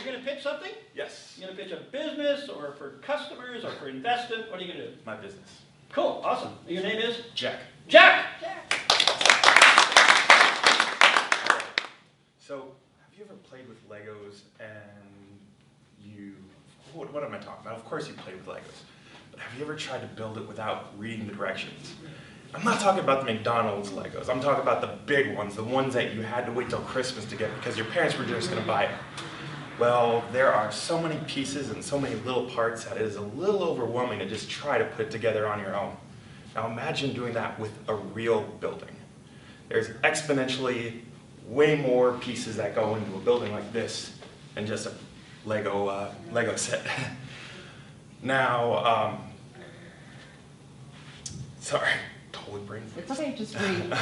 you're going to pitch something? Yes. You're going to pitch a business or for customers or for investment? What are you going to do? My business. Cool, awesome. Your name is? Jack. Jack! So, have you ever played with Legos and what am I talking about? Of course you play with Legos. But have you ever tried to build it without reading the directions? I'm not talking about the McDonald's Legos. I'm talking about the big ones, the ones that you had to wait till Christmas to get because your parents were just going to buy it. Well, there are so many pieces and so many little parts that it is a little overwhelming to just try to put together on your own. Now imagine doing that with a real building. There's exponentially way more pieces that go into a building like this than just a Lego set. Now, sorry, totally brain freeze. It's okay, just read.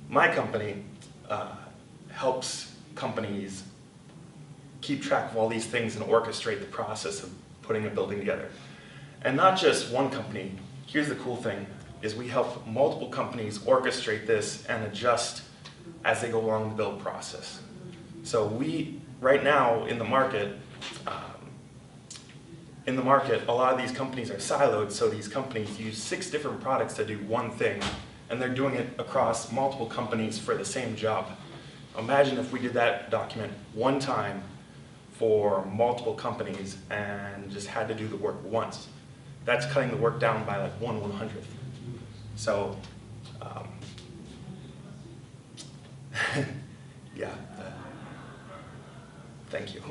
My company helps companies keep track of all these things and orchestrate the process of putting a building together. And not just one company. Here's the cool thing, is we help multiple companies orchestrate this and adjust as they go along the build process. So we, right now in the market, a lot of these companies are siloed, so these companies use 6 different products to do one thing, and they're doing it across multiple companies for the same job. Imagine if we did that document one time for multiple companies and just had to do the work once. That's cutting the work down by like 1/100th. So, yeah, thank you.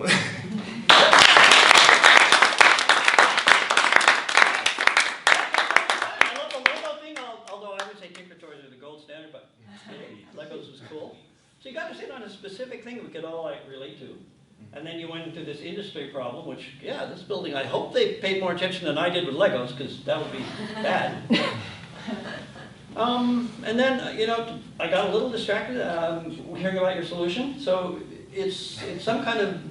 Standard, but Legos was cool. So you got us in on a specific thing we could all like relate to. And then you went into this industry problem, which, yeah, this building, I hope they paid more attention than I did with Legos, because that would be bad. And then, I got a little distracted hearing about your solution. So it's some kind of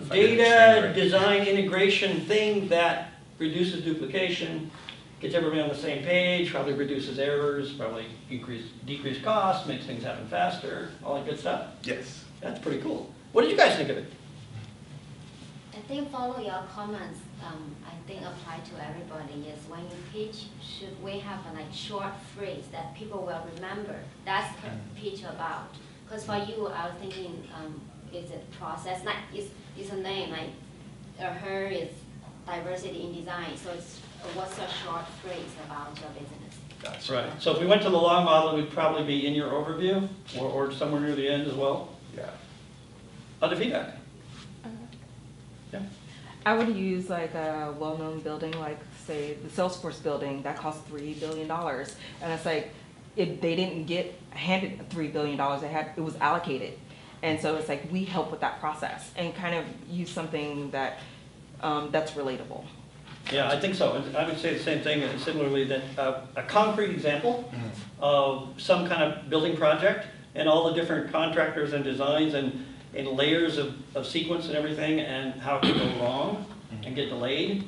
data design integration thing that reduces duplication, gets everybody on the same page, probably reduces errors, probably decrease costs, makes things happen faster, all that good stuff? Yes. That's pretty cool. What did you guys think of it? I think follow your comments, I think apply to everybody, is when you pitch, should we have a short phrase that people will remember? That's the pitch about. Because for you, I was thinking, is it process? It's a name, her is diversity in design, so it's what's a short phrase about your business? That's right. So if we went to the long model, it would probably be in your overview, or somewhere near the end as well? Yeah. Other feedback? Yeah. I would use like a well-known building, like say the Salesforce building that cost $3 billion, and it's like they didn't get handed $3 billion. It was allocated, and so it's like we help with that process and kind of use something that that's relatable. Yeah, I think so. And I would say the same thing, similarly, that a concrete example of some kind of building project and all the different contractors and designs and layers of sequence and everything, and how it can go wrong and get delayed,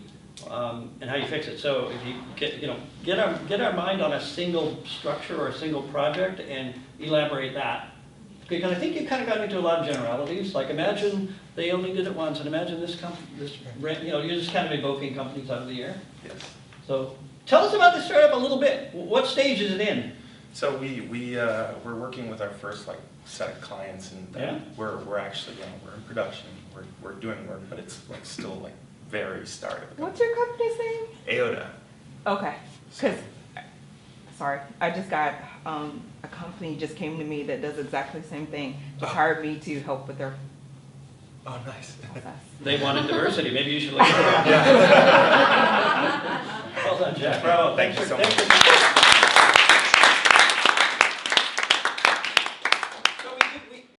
and how you fix it. So if you get our mind on a single structure or a single project and elaborate that. Because I think you kind of got into a lot of generalities. Like imagine they only did it once, and imagine this company, you're just kind of evoking companies out of the air. Yes. So tell us about the startup a little bit. What stage is it in? So we're working with our first set of clients, and Yeah. we're actually we're in production. We're doing work, but it's still very startup. What's your company's name? AOTA. Okay, because sorry, I just got a company just came to me that does exactly the same thing. Just hired me to help with their Oh, nice. process. They wanted diversity. Maybe you should look at it. Yeah. Well done, Jack. Bravo. Thank you so much.